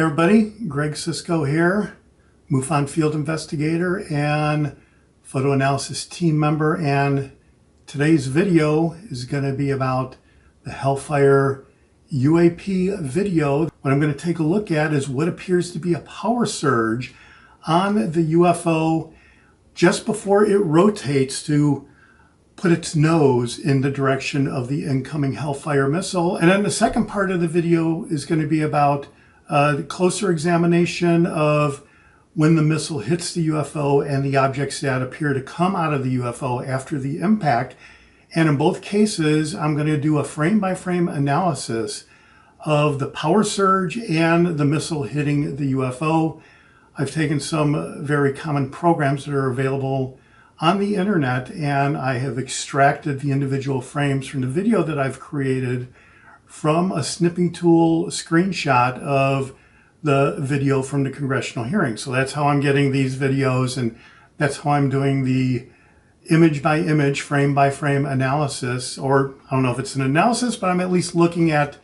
Hey everybody, Greg Cisco here, MUFON field investigator and photo analysis team member, and today's video is going to be about the Hellfire UAP video. What I'm going to take a look at is what appears to be a power surge on the UFO just before it rotates to put its nose in the direction of the incoming Hellfire missile. And then the second part of the video is going to be about the closer examination of when the missile hits the UFO and the objects that appear to come out of the UFO after the impact. And in both cases, I'm going to do a frame-by-frame analysis of the power surge and the missile hitting the UFO. I've taken some very common programs that are available on the internet, and I have extracted the individual frames from the video that I've created from a snipping tool screenshot of the video from the Congressional Hearing. So that's how I'm getting these videos, and that's how I'm doing the image by image, frame by frame analysis, or I don't know if it's an analysis, but I'm at least looking at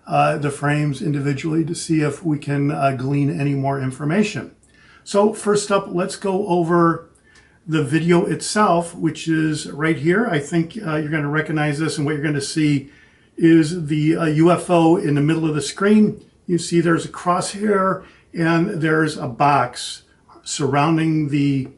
the frames individually to see if we can glean any more information. So first up, let's go over the video itself, which is right here. I think you're going to recognize this, and what you're going to see is the UFO in the middle of the screen. You see there's a crosshair and there's a box surrounding the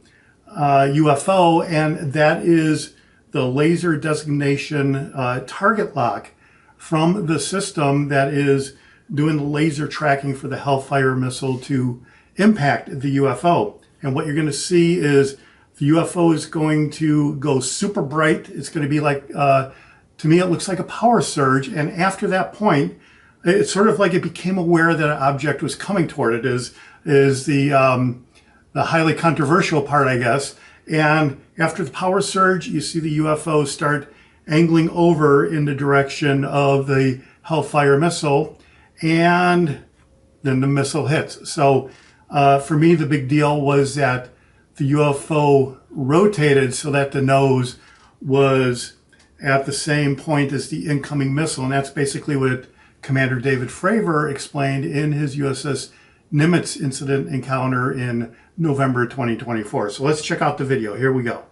UFO, and that is the laser designation target lock from the system that is doing the laser tracking for the Hellfire missile to impact the UFO. And what you're going to see is the UFO is going to go super bright. It's going to be like, to me, it looks like a power surge. And after that point, it's sort of like it became aware that an object was coming toward it, is the highly controversial part, I guess. And after the power surge, you see the UFO start angling over in the direction of the Hellfire missile, and then the missile hits. So for me, the big deal was that the UFO rotated so that the nose was at the same point as the incoming missile. And that's basically what Commander David Fravor explained in his USS Nimitz incident encounter in November 2024. So let's check out the video. Here we go.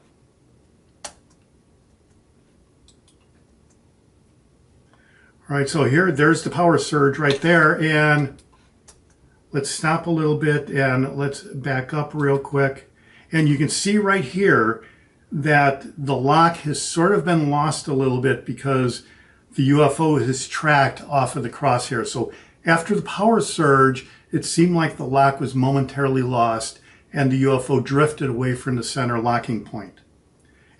All right, so there's the power surge right there. And let's stop a little bit and let's back up real quick. And you can see right here that the lock has sort of been lost a little bit because the UFO is tracked off of the crosshair. So after the power surge, it seemed like the lock was momentarily lost and the UFO drifted away from the center locking point.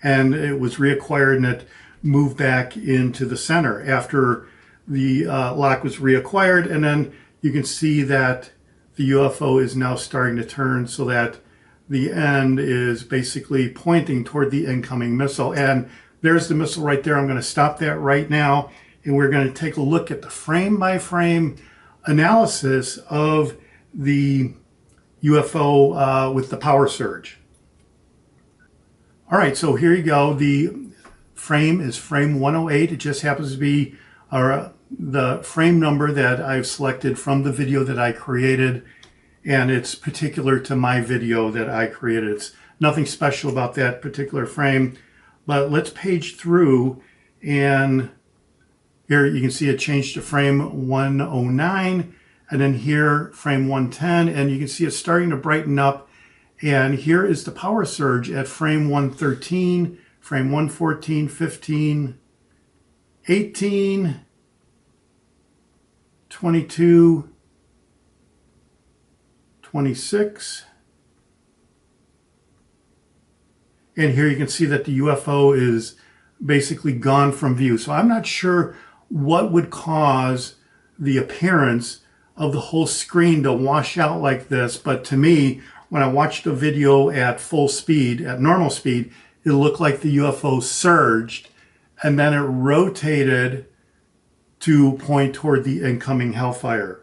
And it was reacquired and it moved back into the center after the lock was reacquired. And then you can see that the UFO is now starting to turn so that the end is basically pointing toward the incoming missile. And there's the missile right there. I'm going to stop that right now, and we're going to take a look at the frame-by-frame analysis of the UFO with the power surge. All right, so here you go. The frame is frame 108. It just happens to be the frame number that I've selected from the video that I created, and it's particular to my video that I created. It's nothing special about that particular frame, but let's page through, and here you can see it changed to frame 109, and then here frame 110, and you can see it's starting to brighten up. And here is the power surge at frame 113, frame 114, 15, 18, 22, 26, and here you can see that the UFO is basically gone from view. So I'm not sure what would cause the appearance of the whole screen to wash out like this, but to me, when I watched the video at full speed, at normal speed, it looked like the UFO surged and then it rotated to point toward the incoming Hellfire.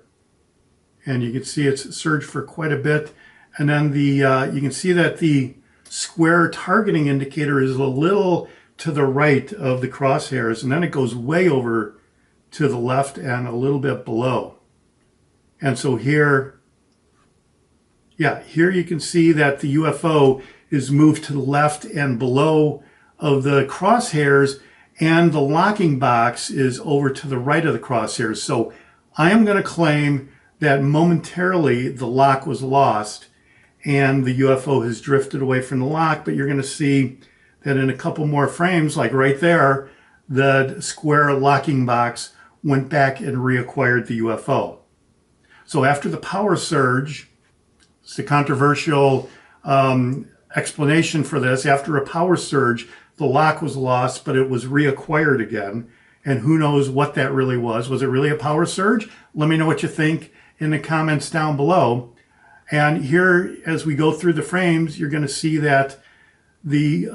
And you can see it's surged for quite a bit. And then you can see that the square targeting indicator is a little to the right of the crosshairs, and then it goes way over to the left and a little bit below. And so here, yeah, here you can see that the UFO is moved to the left and below of the crosshairs, and the locking box is over to the right of the crosshairs. So I am going to claim that momentarily the lock was lost and the UFO has drifted away from the lock, but you're going to see that in a couple more frames, like right there, the square locking box went back and reacquired the UFO. So after the power surge, it's a controversial explanation for this. After a power surge, the lock was lost, but it was reacquired again. And who knows what that really was. Was it really a power surge? Let me know what you think in the comments down below. And here, as we go through the frames, you're going to see that the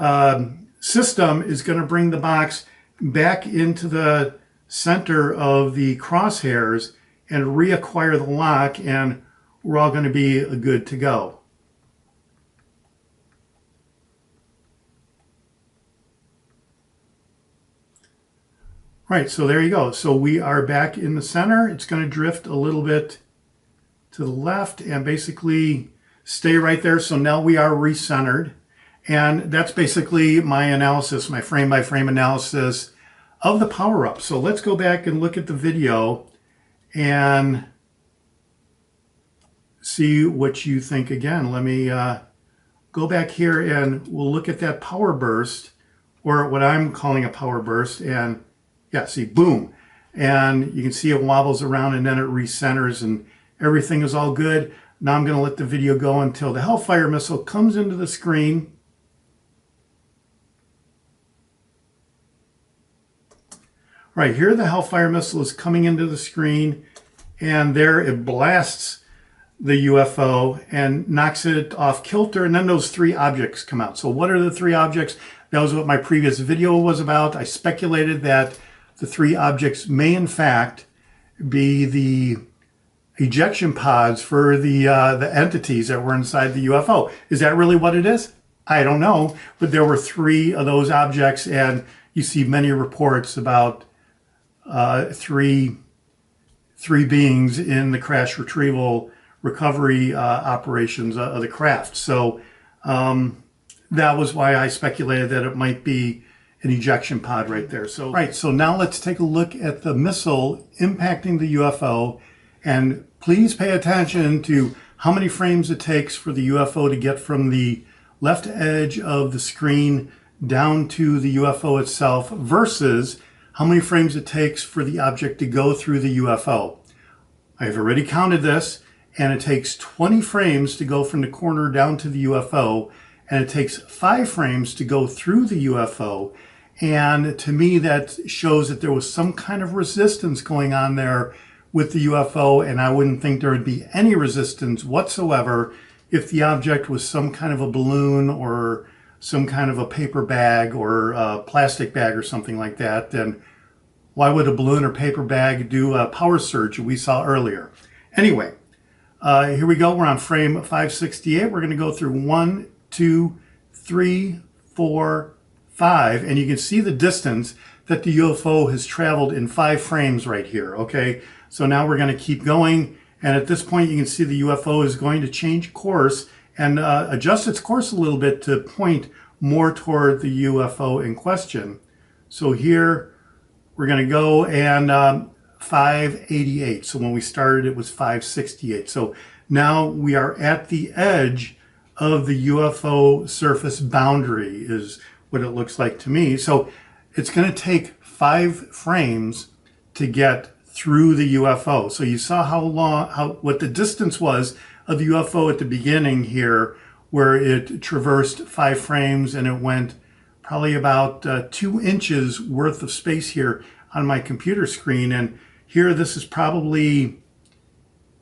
system is going to bring the box back into the center of the crosshairs and reacquire the lock, and we're all going to be good to go. Right, so there you go. So we are back in the center. It's going to drift a little bit to the left and basically stay right there. So now we are recentered. And that's basically my analysis, my frame-by-frame analysis of the power-up. So let's go back and look at the video and see what you think again. Let me go back here and we'll look at that power burst, or what I'm calling a power burst. And yeah, see, boom. And you can see it wobbles around and then it recenters and everything is all good. Now I'm going to let the video go until the Hellfire missile comes into the screen. Right here, the Hellfire missile is coming into the screen, and there it blasts the UFO and knocks it off kilter, and then those three objects come out. So what are the three objects? That was what my previous video was about. I speculated that the three objects may in fact be the ejection pods for the entities that were inside the UFO. Is that really what it is? I don't know, but there were three of those objects, and you see many reports about three beings in the crash retrieval recovery operations of the craft. So that was why I speculated that it might be an ejection pod right there. So right, so now let's take a look at the missile impacting the UFO, and please pay attention to how many frames it takes for the UFO to get from the left edge of the screen down to the UFO itself versus how many frames it takes for the object to go through the UFO. I've already counted this, and it takes 20 frames to go from the corner down to the UFO, and it takes 5 frames to go through the UFO. And to me, that shows that there was some kind of resistance going on there with the UFO, and I wouldn't think there would be any resistance whatsoever if the object was some kind of a balloon or some kind of a paper bag or a plastic bag or something like that. Then why would a balloon or paper bag do a power surge we saw earlier? Anyway, here we go. We're on frame 568. We're going to go through 1, 2, 3, 4, 5, and you can see the distance that the UFO has traveled in 5 frames right here. Okay, so now we're going to keep going, and at this point you can see the UFO is going to change course and adjust its course a little bit to point more toward the UFO in question. So here we're going to go, and 588. So when we started it was 568. So now we are at the edge of the UFO surface boundary is what it looks like to me. So it's going to take 5 frames to get through the UFO. So you saw what the distance was of the UFO at the beginning here, where it traversed 5 frames and it went probably about 2 inches worth of space here on my computer screen. And here this is probably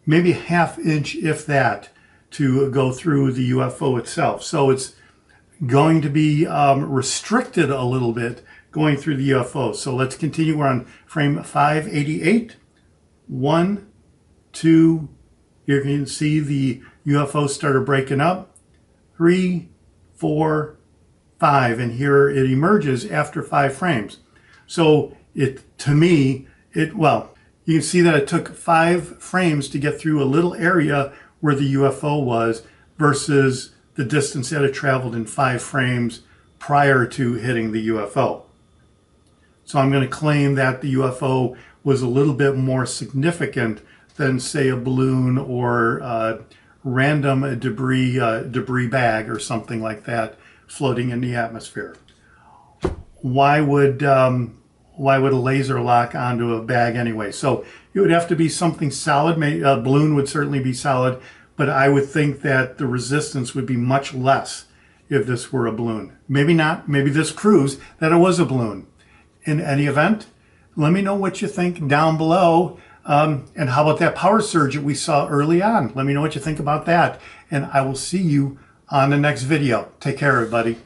maybe ½ inch, if that, to go through the UFO itself. So it's going to be restricted a little bit going through the UFO. So let's continue. We're on frame 588. 1, 2, here you can see the UFO started breaking up. 3, 4, 5, and here it emerges after 5 frames. So to me, well, You can see that it took 5 frames to get through a little area where the UFO was versus the distance that it traveled in 5 frames prior to hitting the UFO. So I'm going to claim that the UFO was a little bit more significant than, say, a balloon or random debris bag or something like that floating in the atmosphere. Why would a laser lock onto a bag anyway? So it would have to be something solid. A balloon would certainly be solid, but I would think that the resistance would be much less if this were a balloon. Maybe not. Maybe this proves that it was a balloon. In any event, let me know what you think down below. And how about that power surge that we saw early on? Let me know what you think about that. And I will see you on the next video. Take care, everybody.